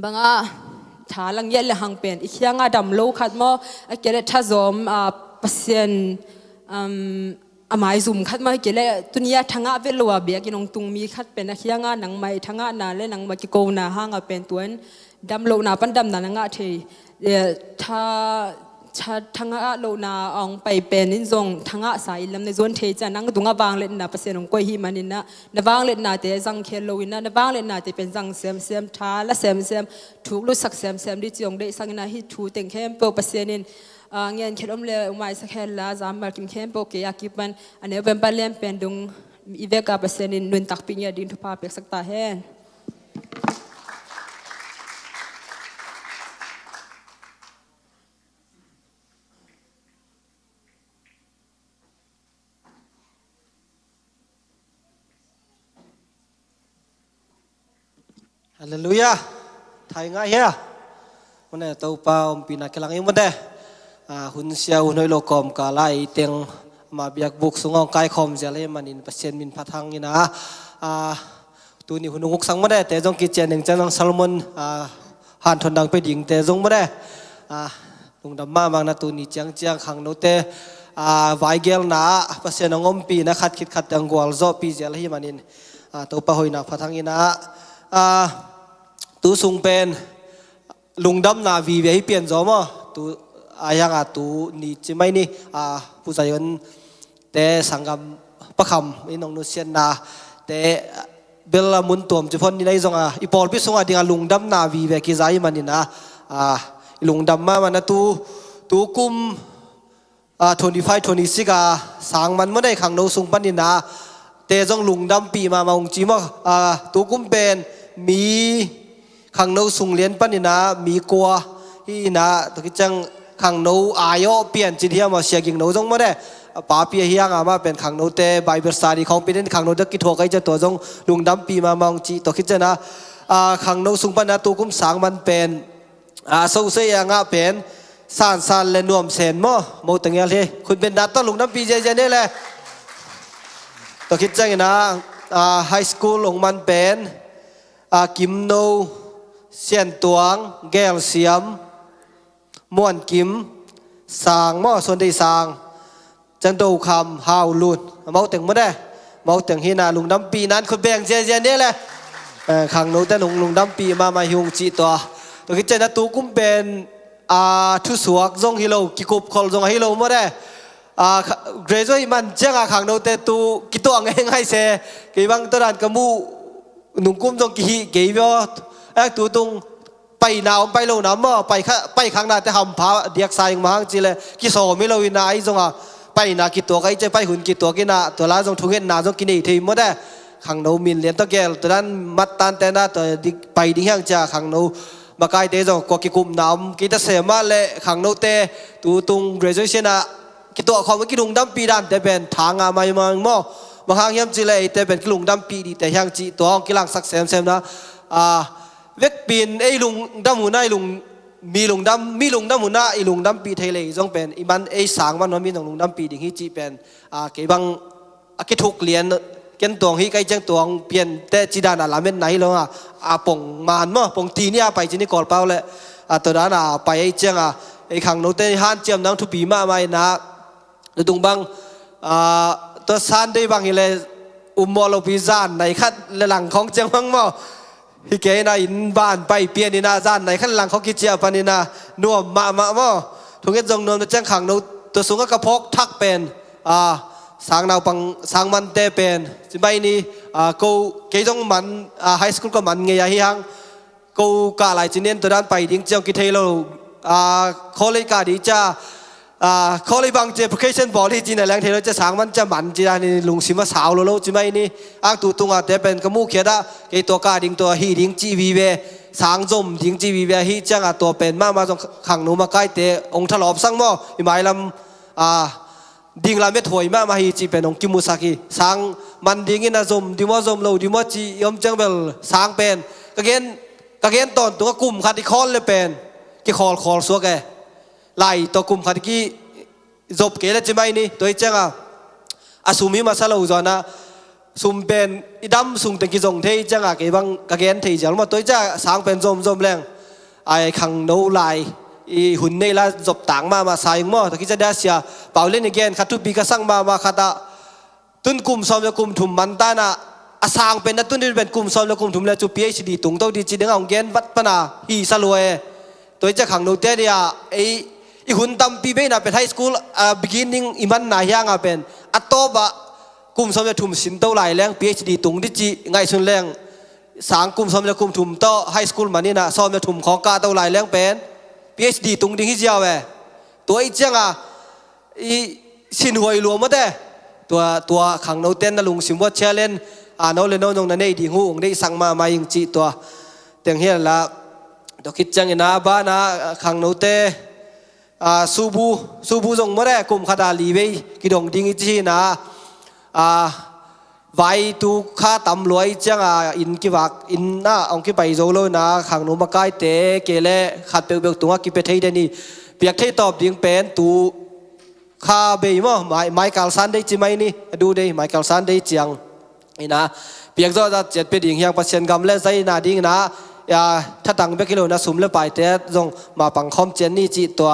บางทาลังเยลหังเป็นอีกอย่างดำโลขัดมอเกล็ดท่าจอมปัสยานหมายซุ่มขัดมาเกล็ดตุนยาทั้งเวลว่าเบียกินองตุงมีขัดเป็นอีกอย่างหนังไม่ทั้งนาและหนังมากิโกนาหางเป็นตัวดำโลนาปันดำนาหนังเทถ้าทั้งโลนาองไปเป็นนิจงทั้งสายลำในส่วนเทจะนั่งตุงบางเล่นนาเปอร์เซ็นต์ของก้อยหิมันินะนบางเล่นนาแต่จังเคโลวินะนบางเล่นนาแต่เป็นจังเซมท้าและเซมถูกลุสักเซมดิจงได้สังนาฮิถูเต็งเข้มเปอร์เปอร์เซ็นต์นินเงินเคลมเลวไม่สักแค่ละจำมาคิมเข้มเปอร์เกียกิบันอันนี้เป็นปัลเลียนเป็นดงอีเวกาเปอร์เซ็นต์นินนุนตักปิญญาดินทุพาเปียกสักตาแห้งฮาเลลูยาไทยง่ายเฮียมันเนี่ยตัวเปล่าปีนักกำลังยังมันเด้หุ่นเสียหุ่นให้โลกอมกาไล่เตียงมาเบียกบุกสุงองกายคอมเจริญมันอินเปอร์เซ็นต์มินพัทางนี่นะตัวนี้หุ่นงุกสังมันได้แต่จงกิจเจนหนึ่งจังซาโลมอนหันทนดังไปดิ่งแต่จงมันได้ลุงดำมาบางนะตัวนี้จังขังโนเตไวเกลนะเปอร์เซ็นต์งอมปีนะขัดคิดขัดดังกวาลโซปีเจริญมันอินตัวเปล่าหอยนักพัทางนี่นะตูสุงเป็นลุงดำนาวีเวียเปลี่ยนจอมตูอย่างตูนี่จะไม่นี่ผู้ใจกันแต่สังกัดประคำนี่น้องนุเซียนนาแต่เบลมุนตัวมจุพนนี่ในจงอีปอลพิสงอาดิ่งลุงดำนาวีเวียกิจายมันนี่นะลุงดำมามันนะตูกุม25 26สังมันไม่ได้ขังโนสุงปันนี่นะแต่จงลุงดำปีมาองจีมาตูกุมเป็นมีขังโนสุงเลียนปันนี่นะมีกัวที่นะตะกี้จังขังโนอายอเปลี่ยนจิตเฮียมาเสียกิงโนจงมาได้ป้าเปียเฮียงมาเป็นขังโนเตไบเบิลสตาดีของเป็นขังโนตะกี้โทใครจะตัวจงลุงดำปีมามองจีตะกี้จังนะขังโนสุงปันนะตัวกุมสังมันเป็นโซเซียงเป็นสานเลนวมเซนโมตังเงลที่คุณเป็นดัตต้นลุงดำปีเจนี่แหละตะกี้จังนะไฮสคูลของมันเป็นกิมโนเซียนตวงแก้วเสียมม่วนกิมสางหม้อส่วนได้สางจันโดคำฮาวลุนเมาถึงไม่ได้เมาถึงฮินาลุงดำปีนั้นคนแบ่งเจนี่แหละขังโนแต่ลุงดำปีมาหิวจีตัวคิดใจนะตูกุ้มเป็นทุสวกจงฮิโลกิคุบคอลจงฮิโลไม่ได้เกรซอยมันเจ้าขังโนแต่ตูกิตัวง่ายๆเสกี่บางตอนกมูนุ่งกุ้มจงกี่กี่ว่า ตูตรงไปหนาวไปโลน้ำไปข้างหน้าแต่หำพาเดียกสายมาหังจีเลยกิโซไม่เราวินาไอ้จงไปนากิตัวก็ไอ้จะไปหุ่นกิตัวกินาตัวละจงทุ่งเงินนาจงกินอีกทีหมดได้ขังโนมินเลียนตะแกตัวนั้นมัดตันแต่น่าตัวไปดิ้งห่างจากขังโนมาไกลเตะจงก็กิกุมน้ำกิตาเสมาเลยขังโนเตตูตรง graduation นะกิตัวเขาไม่กิลุงดำปีดันแต่เป็นทางมาไม่มาหางยามจีเลยแต่เป็นกิลุงดำปีดีแต่ห่างจีตัวกิลังสักเซมนะเวกปีนไอ้ลุงดำหัวหน้าลุงมีลุงดำหัวหน้าไอ้ลุงดำปีไทยเลยจงเป็นอีมันไอ้สางมันมีลุงดำปีดิ่งฮิจีเป็นเกี่ยบังกิทุกเลียนกันตัวฮิไกจังตัวเปลี่ยนแต่จีดานาลาเม็ดไหนแล้วปงมานมั้งปงทีนี่ไปจีนี่กอดเปล่าเลยตัวนั้นไปไอ้เจ้าไอ้ขังโนเตฮันเจียมนังทุบีมาไม่นะตรงบังตัวซานได้บางอย่างเลยมอลพิซานในขั้นหลังของเจียงมังมั้งฮิเกน่าอินบ้านไปเปลี่ยนนี่นาจานในขั้นหลังเขากิจเจียปันนี่นานัวมามั้งทุกอย่างจงนวลเจ้าขังโนตัวสูงก็กระพกทักเป็นสางนาวปังสางมันเตเป็นจิบายนี้กูเกี่ยงมันไฮสคูลก็มันเงียเฮียงกูกาหลายจีเนียนตัวด้านไปดิ้งเจียงกิเทโลคอลเลกาดีจ้าคอลเลบังเจพเคชันบอลที่จีนแรงเทโลจะสางมันจะมันจีนนี่ลุงซิมาสาวโลจิบายนี้ตัวตุงเตเป็นกมูเขียดเกี่ยตัวกาดิ้งตัวฮีดิ้งจีวีเวสางจมดิ้งจีวีเวฮีจังตัวเป็นมาจงขังนูมาใกล้เตองทลอบสังมั่อีหมายลำดิ่งลาเมถอยมาฮีจีเป็นองกิมุสกิสางมันดิ่งอินาจมดิมอจมโลดิมอจียมจังเบลสางเป็นกะเกนตอนตัวกลุ่มขัดคอนเลยเป็นกี่คอลสัวแกไล่ตัวกลุ่มขัดกี่จบเกล้จะไม่นี่ตัวจังสุมีมาซาลาอุจนะสุมเป็นอีดำสุมแต่กี่จงเทจังเกี่ยบังกะเกนเทจังมาตัวจ้าสางเป็นจมแรงไอ้ขังโนไลอีหุ่นนี่ละจบต่างมาสายมั่วแต่กิจได้เสียเป่าเล่นอีกแกนขัดทุบปีกระสังมาขัดตุนกลุ่มซ้อมจะกลุ่มถุมมันตานะสางเป็นนัตุนที่เป็นกลุ่มซ้อมจะกลุ่มถุมแล้วจู PhD ตุงเต้าดีจีเด้งเอาแกนวัดปนาฮีสลวยตัวจะขังโนเตเดียไอหุ่นตั้มปีเบน่ะเป็นไฮสคูลbeginning อีมันนายยังเป็นอัตโตบะกลุ่มซ้อมจะถุมสินเต้าไหลแรง PhD ตุงดิจีไงส่วนแรงสางกลุ่มซ้อมจะกลุ่มถุมเต้าไฮสคูลมันนี่นะซ้อมจะถุมของกาเต้าไหลแรงเป็นPhD ตรงดิ้งที่เจ้าตัวไอ้เจ้าสินหวยรวมมาแต่ตัวขังโนเต้นนั่งลุงสิมวัดเชลเลนโนเลนโนนงนั่นเองดิ้งหูองได้สั่งมายิงจีตัวเตียงเฮียละตัวคิดจังนะบ้านะขังโนเต้สูบูจงมาได้กลุ่มขดาลีเวกิดงดิ้งที่นะไว้ตูข้าตำรวจจังอินกิวักอินน่าองค์กิไปโจโลนะขังโนมาใกล้เตะเกลขัดเปียกตัวกิไปเทยเดนี่เปียกเทยตอบดิ้งเป็นตูข้าเบย์มั้งไมค์กาลซันได้จิไหมนี่ดูได้ไมค์กาลซันได้จังนี่นะเปียกตัวจะเจ็ดเป็นดิ้งยังเปอร์เซ็นต์กำเล่นใส่นาดิ้งนะถ้าตั้งเบกิโลนะสุ่มเล่ไปเตะจงมาปังคอมเจนนี่จีตัว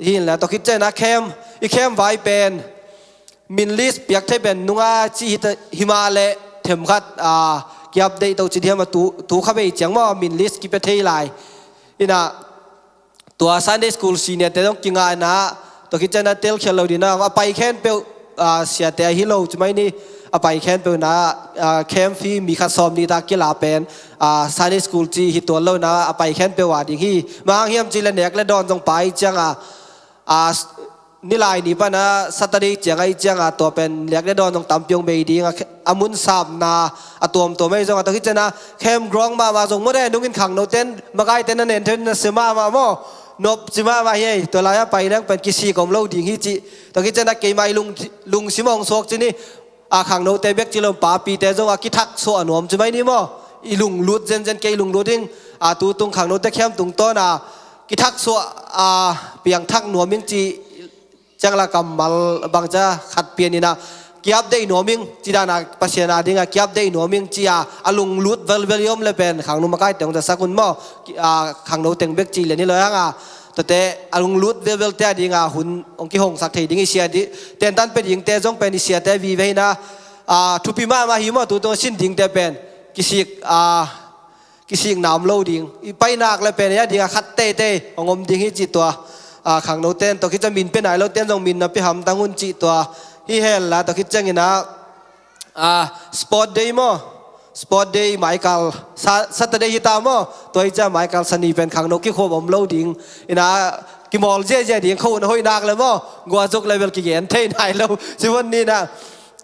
ที่แล้วตัวคิดเจนะเข้มไว้เป็นมินลิสเปียกเทเป็นนุ่งจีฮิมาเลเทมขัดเกี่ยวได้ตัวจีเดียมาตูข้าไปจังว่ามินลิสกิไปเทยไลนี่นะตัวซันเดย์สคูลซีเนี่ยแต่ต้องกินงานนะตัวคิดจะนะเตลเขียนเราดีนะว่าไปแค่เปลเสียแต่ฮิโลจะไม่นี่ไปแค่เปลนะแคมฟีมีขัดซ้อมดีตากีฬาเป็นซันเดย์สคูลจีฮิตัวเรานะไปแค่เปลว่าดีที่มาเฮียมจีเลนเนกและดอนจงไปจังนี่ลายนี่ปะนะสัตว์ดีเจียงไอเจียงตัวเป็นเรียกได้ดอนตรงตำเปียงเบดีอามุนสามนาตัวไม่จงตัวคิดจะนะเข้มกรองมาจงไม่ได้นุ่งกินขังโนเต้นมาไกลเต้นนั่นเองเต้นเสมาโมนบสิมาเฮ้ยตัวลายไปนั่งเป็นกิซีของเราดิ่งฮิจิตัวคิดจะนะเกี่ยไม่ลุงสิมองโศกจีนี่ขังโนเต้เบกจิลมป่าปีแต่จงกิทักโซอนวมจะไม่นี่โมอีลุงลุดเจนเกี่ยลุงลุดดิ้งตัวตรงขังโนเต้เข้มตรงต้นกิทักโซเปียงทักหนวมิงจีจังละกำมัลบางจ้าขัดเปลี่ยนนี่นะเกียบได้หนูมิงจีดานาปัศยานาดิ้งเกียบได้หนูมิงจีอาลุงลุดเวลยมเลยเป็นขังนุ่มใกล้แต่งแต่สักคนมั่ขังนุ่มแต่งเบกจีเลยนี่เลยฮะแต่อาลุงลุดเวลแต่ดิ้งหุ่นองค์กิหงสักทีดิ้งเสียดิเต้นตันเป็นหญิงแต่จงเป็นเสียแต่วีเวนะทุพิมาหิมะตัวสิ้นดิ้งแต่เป็นกิสิกน้ำโลดิ้งไปนักเลยเป็นเนี่ยดิ้งขัดเตะองมดิ้งให้จีตัวขังโนเต้นตัวคิดจะมินเป็นไหนเราเต้นต้องมินนะพี่หำตั้งหุ่นจีตัวที่เห็นละตัวคิดจะงี้นะสปอร์ตเดย์มั้ง สปอร์ตเดย์หมายกาลสัตเดย์ฮิตามอตัวไอ้เจ้าหมายกาลสนีเป็นขังนกกี่ขวบอมโลดิ่งอินะกิมอลเจ๊ดิ่งเขาหน่อยนักเลยมั้งกัวจุกเลเวลกี่เงี้ยเท่ไหนแล้วสิวันนี้นะ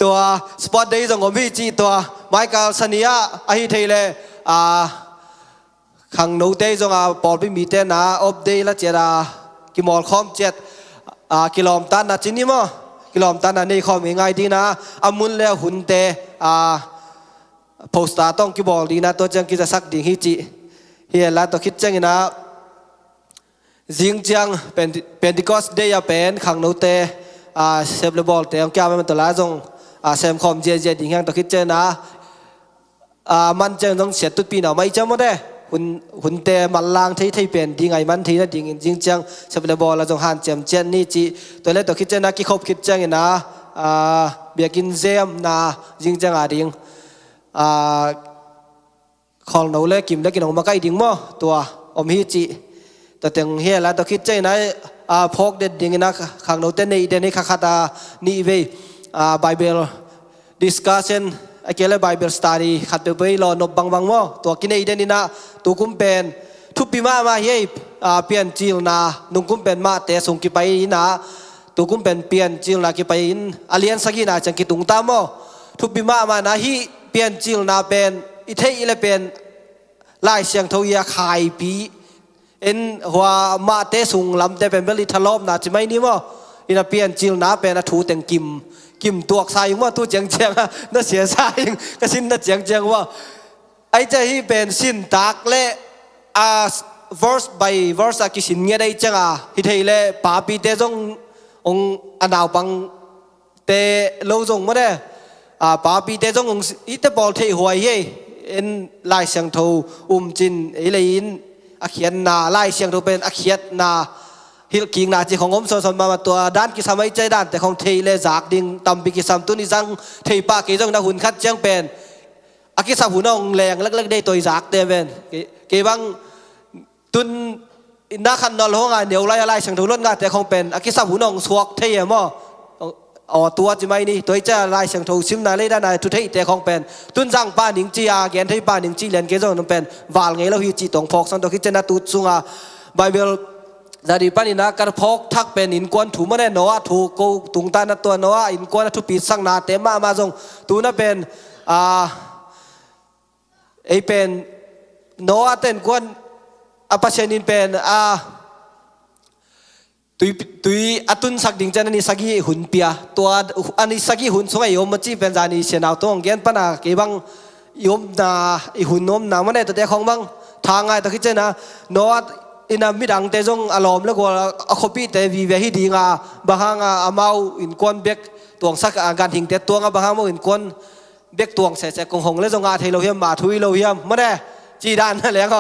ตัวสปอร์ตเดย์จงอมพี่จีตัวหมายกาลสนีอะไอ้เท่เลยขังนกเตยจงปอลไปมีเตนะออฟเดย์ละเจรากิมอลคอมเจ็ดกิโลมตันนะจินนี่มั้งกิโลมตันนะนี่ข้อมีง่ายดีนะอามุนแล้วหุ่นเตโพสต์ต้องกิบอกดีนะตัวจังกิจะสักดิ่งฮิจิเฮียละตัวคิดจังนะจิงจังเป็นดิคอสเดียเป็นขังโนเตเซฟเลบอลแต่ยังแก้ไม่มันตัวละจงเซมคอมเจดิ่งยังตัวคิดจังนะมันจังต้องเสียตุปีหน่อไม่จำไม่ได้หุ่นเตมันลางที่เป็นดิ่งไงมันที่นั่นดิ่งจิงจังเซฟเลบอลละจงหันเจมเจนนี่จีตัวเล็กตัวคิดจังนะกิคบคิดจังนะเบียกินเซมนะจิงจังดิ่งของเราเล็กกิมเล็กกินออกมาใกล้ดิ่งมั้งตัวอมฮิจิแต่ถึงเฮียแล้วตัวคิดใจนะพกเด็ดดิ่งนะขังเราเต้นในเดนในข้าตานี่เว้ยBible discussion ไอ้เกล้ Bible study ขัดไปรอนบบางมั้งตัวกินในเดนนี่นะตัวคุ้มเป็นทุบปีมาเฮ้ยเปลี่ยนจิลนะนุ่งคุ้มเป็นมาแต่ส่งกี่ไปนะตัวคุ้มเป็นเปลี่ยนจิลนะกี่ไปอาเลียนสักกี่นะจังกี่ตุงตามมั้งทุบปีมานะฮีเปลี่ยนจิลนาเป็นอิเทอิเลเป็นไล่เสียงทวีขายปีหัวมาเตสุงลำแต่เป็นเบลิทลอมนะจะไม่นี่มั้งอินาเปลี่ยนจิลนาเป็นถูแต่งกิมตัวสายว่าตัวเจียงน่าเสียสายก็สิ้นน่าเจียงว่าไอ้เจ้าที่เป็นสิ้นตากเละverse by verse กิสินเงี้ยได้จังฮิเทอิเลป่าปีเตจงองอันดาวบังเตโลจงมาได้ป่าปีเตจงอิตาบอลเทหัวเย่ไล่เสียงทูจินไอเลยอักเขียนนาไล่เสียงทูเป็นอักเขียนนาฮิลกิงนาจีของผมส่วนมาตัวด้านกิสาไม่ใจด้านแต่ของเทเลจากดิ่งตั้มปีกิสามตุนิจังเทปากิจงนาหุ่นคัดเจียงเป็นอักกิสาหุ่นองแรงเล็กๆได้ตัวจากเตเป็นเก็บังตุนนักขันนอลห้องเดี๋ยวไล่เสียงทูล้นงานแต่ของเป็นอักกิสาหุ่นองสวกเทียมั้งตัวจะไม่นี่ตัวจะไล่เสียงทูซิมนาเลยด้านในทุเทแต่ของเป็นตุนจังป้าหนิงจีอาเกนที่ป้าหนิงจีเลียนเกจงนั่นเป็นวาลไงเราฮิจีตงพอกสันตัวคิดจะนัดตุจุงไบเบิลjadi pani nak kerpok thak pen in kuan thu mane noa thu ko tungta na to noa in kuan thu pi sang na tema ma jong tu na pen ei pen noa ten kuan apasen in pen tui atun sak ding chan ani sagi hun pia to ani sagi hun songai yom chi pen jani senau tong gen pana ke bang yom na I hun nom na mane to te khong bang thangai to khichena noa ina midang te jong alom le ko a khopi te vi ve hi dinga bahanga amau in kon bek tuang sak gan hing te tuang bahanga in kon bek tuang se kong hong le jong a thelo hiam ma thui lo hiam ma de chi dan le ko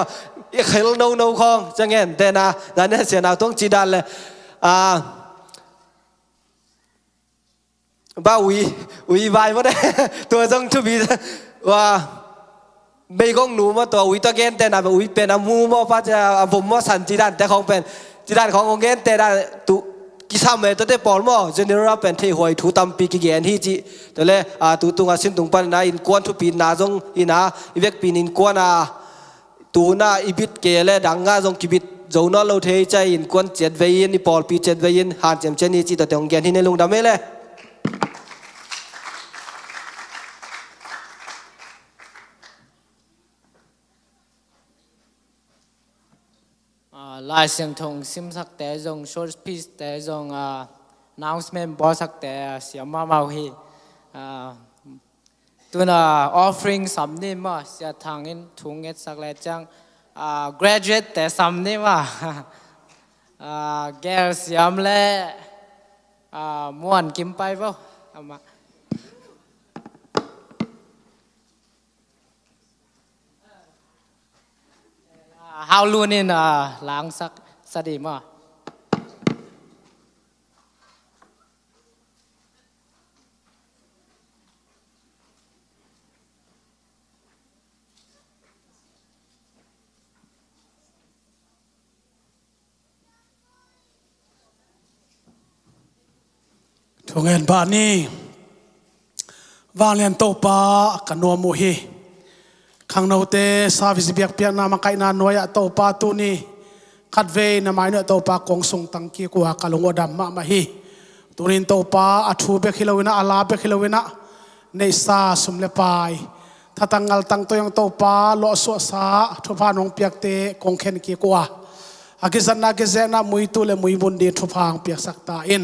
i khel no khong changen te na dan ne se na tong chi dan le ba ui vai ma de tua jong thu bi wa bây con nụ màตัวอุ้ยตะเกนแต่น่ะอุ้ยเป็นอามูมาพัชผมมาสันจีดันแต่ของเป็นจีดันขององเกนแต่น่ะตุกิสามเมตัวเตปอลมาเจเนอเรลเป็นที่หวยถูตั้มปีกิเกนที่จีตัวเลยตุงอาสินตุงปันน่ะอินกวนทุปีน่ะจงอินะอีเวกปีนินกวนน่ะตูน่ะอีบิดเกลดังง่าจงกิบิดโจน่ะเราเทใจอินกวนเจ็ดเวยินอีปอลปีเจ็ดเวยินหานเจมเจนี่จีตัวองเกนที่ในลุงดำเมเลยลายเสียงทงซิมสักแต่จงโชว์พีซแต่จงannouncement บอสักแต่เสียมาเมาฮีตัวน่ะ offering สำนี่มาเสียทางอินถุงเงินสักแล้วจังgraduate แต่สำนี่มาแกเสียมแล้วม่วนกินไปป่ะมาฮาวลูนินล้างสักสดีมาทุกเงินบาทนี้วางเรียนโตปากันนัวมุฮี ขังโนเตสาวิสเบียกเปียนามาไกนาโนยะโตปาตุนีคัดเวนามาเนโตปากงสงตังกีกัวกะลงอดัมมามาฮีตุนินโตปาอัทูเบคิลวินะอาลาเบคิลวินะในซาสุมเลปายถ้าตั้งงัลตั้งตัวยังโตปาโลสวสาทุพานองเปียกเตกงเข็นกีกัวอากิจันนาเกเจนะมุยตุเลมุยบุนดีทุพางเปียกสักตาอิน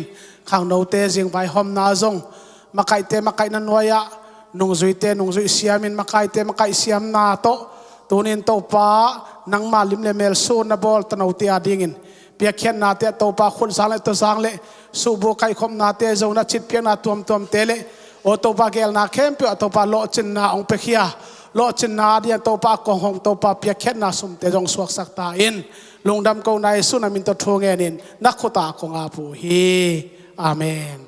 ขังโนเตจิงไปหอมนาจงมาไกเตมาไกนันวายะนงจุยเตนงจุยเสียมินมาไกเตมาไกเสียมนาโตตุนินโตปานังมาลิมเลเมลซูนบอลตนาวเตียดิ่งินเปียกเขียนนาเตโตปาคนสางเลตัวสางเลสูบุไกคมนาเตเจ้านาจิตเปียนาตัวมเตเลโอโตปาเกลนาเข้มเปียโตปาโลจินนาองเปียโลจินนาเดียโตปากองหงโตปาเปียกเขียนนาสุมเตจงสวกสักตาอินลงดำกงในสุนามินตทงเงินินนักขตาของอาภูฮีอาเมน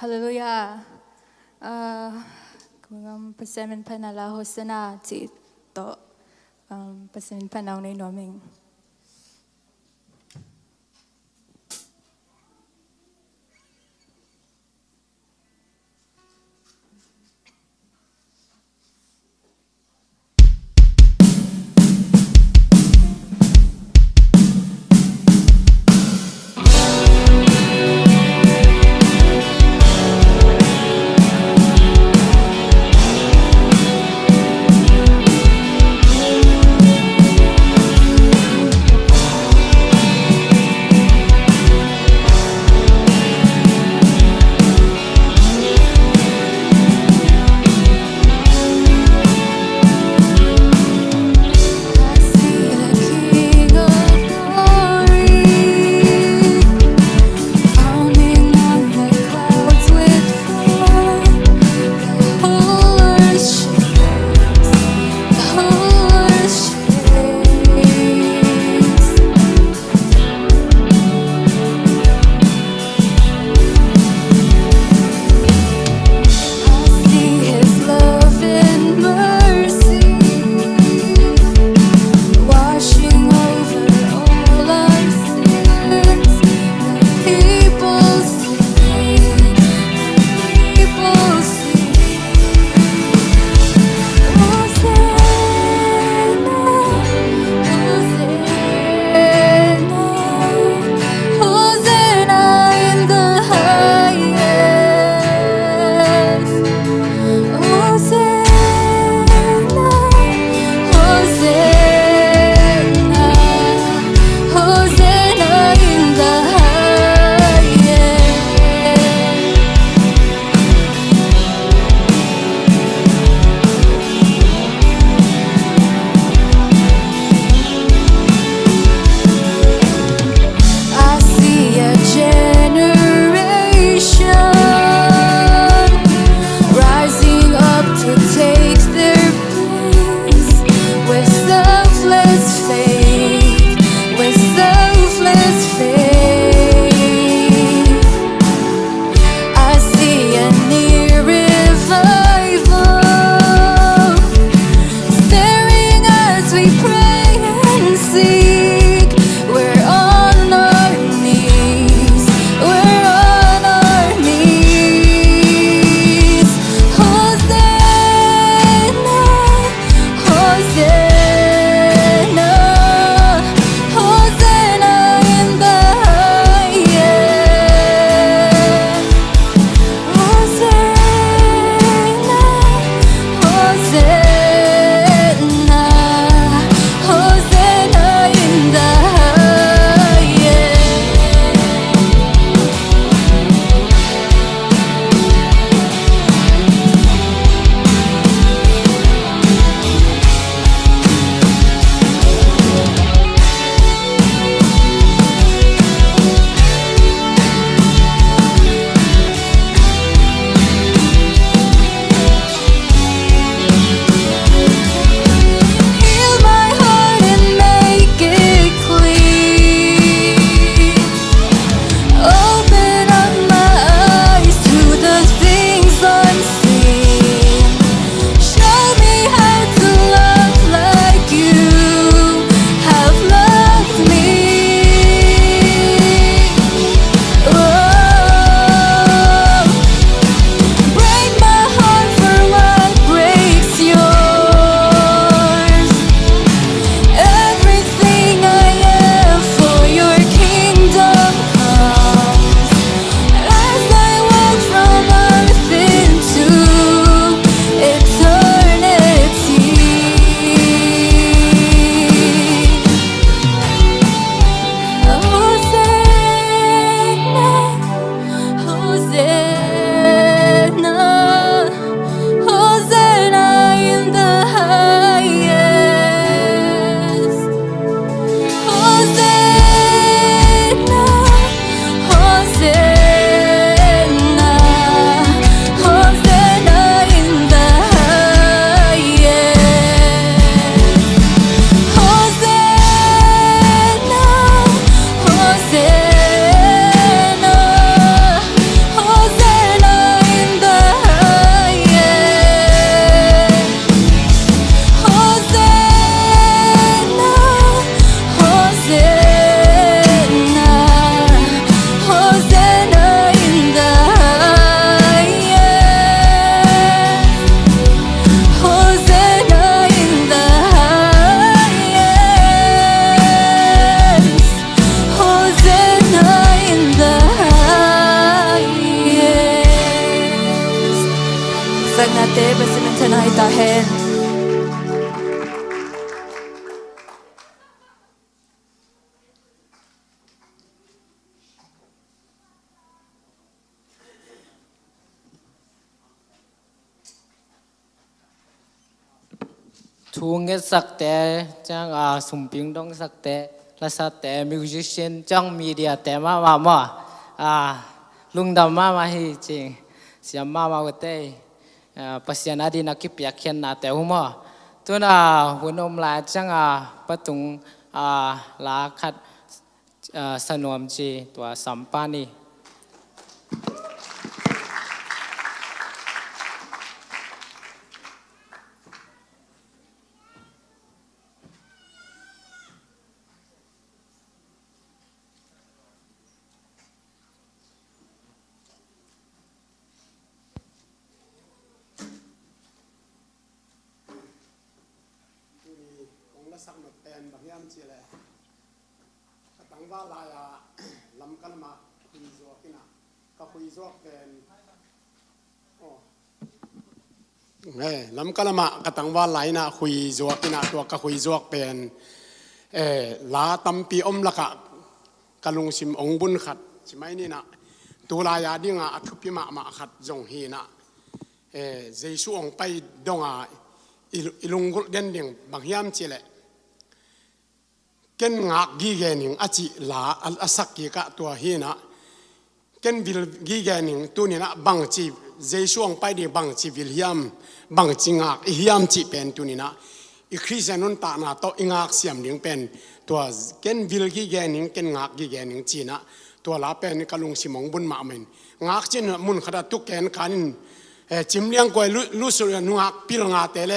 Hallelujah. Kung pasamin pa nala hosana ti to pasamin pa naw na inoming. na te president na itahenทูเงสักแต่จังสุมปิงดองสักแต่และสักแต่มิวสิชเชนจังมีเดียแต่มาลุงดำมาให้จริงเสียมาวันเต้ปัสยานาดีนักกิปยาเขียนนาแต่หัวตัวน่ะหัวนมลายจังประตุงลาคัดสนวมจีตัวสัมปานีสักหน่อยเป็นบางอย่างเจเลยตั้งว่าลายลำกันมาคุยจวกกินะก็คุยจวกเป็นลำกันมาก็ตั้งว่าลายนะคุยจวกกินะตัวก็คุยจวกเป็นลาตั้มปีอมละกะลุงชิมองบุญขัดใช่ไหมนี่นะตัวลายดิ้งอัฐพิมาขัดจงฮีนะเจสุองไปดงอิลุงกุเด่นดิ่งบางอย่างเจเลยเกนงักกีเกนิงอาจิลาอัสักกีกะตัวเฮนะเกนวิลกีเกนิงตัวนี้นะบังจีเจช่วงไปดีบังจีวิลยามบังจีงักฮิยามจีเป็นตัวนี้นะอีคริสเตียนุนตานาโตอิงักเสียมนิงเป็นตัวเกนวิลกีเกนิงเกนงักกีเกนิงจีนะตัวลาเป็นกะลุงสิมงบุญมาเมนงักจีนมุนขดาตุกแกนคันจิมเลียงกวยลุสุยนุงักพิลงาเตเล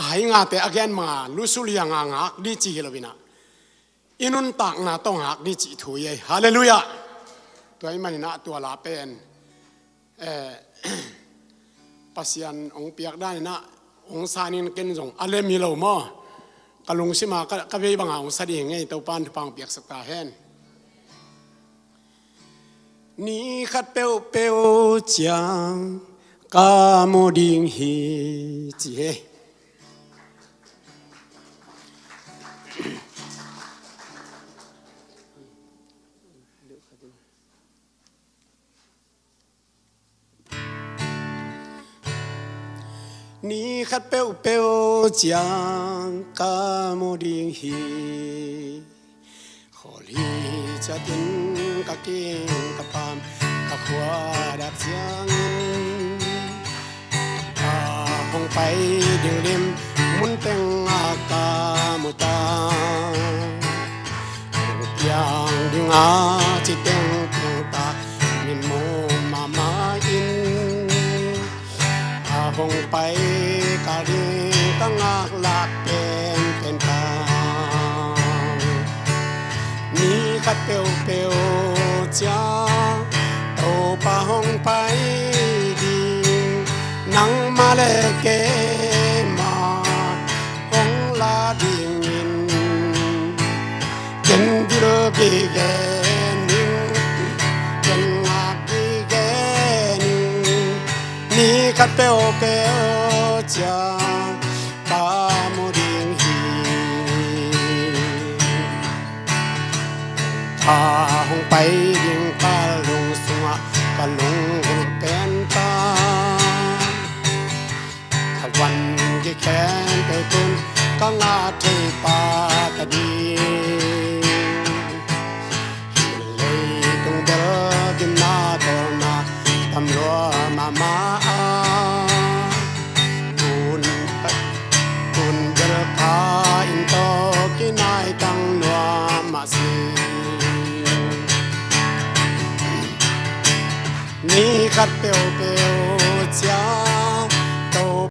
หายงาเตอแกนมาลุสุลียงงักดีจีเลวินะอินุนตักนาต้องหักนี่จิถุยฮาเลลูยาตัวนี้มันนะตัวลาเป็นปัสยันองเปียกได้นะองซานินเกนจงอะไรมีเราหม้อกะลุงสิมากะเวบังองซาดีไงตัวปานทุปังเปียกสักตาเห็นนี่ขัดเปวเปวจังกาโมดิงฮีจีเฮนี่ขัดเปวเปวจังกาโมดิงฮีขอลีจะตินกะเก่งกะปามกะขวาดักเสียงคงไปดิ่งริมมุนเต็งอากามุตาเปียงดิ่งอาจิเต็งตุงตามินโมมามาอินคงไปกะดิ่งตั้งอาหลักเป็นทางนี่ขัดเปียวเปียวจ้าโตป่าหงไปดิ่งนังมาเลเกมาหงลาดิ่งอินเก็นดิโรกีเกนิงเก็นอากีเกนิงนี่ขัดเปียวเปียวจ้ากาโมดิงฮีพาหงไปดิ่งกาลงสวะกาลงเป็นตาวันที่แขนเปิดตุนก็งาเทปากดีเลยต้องเดินกินนาตอนาทำรัวมาคุณเดินพาอินโตกินนายตั้งนัวมาสินี่ขัดเปียวเปีย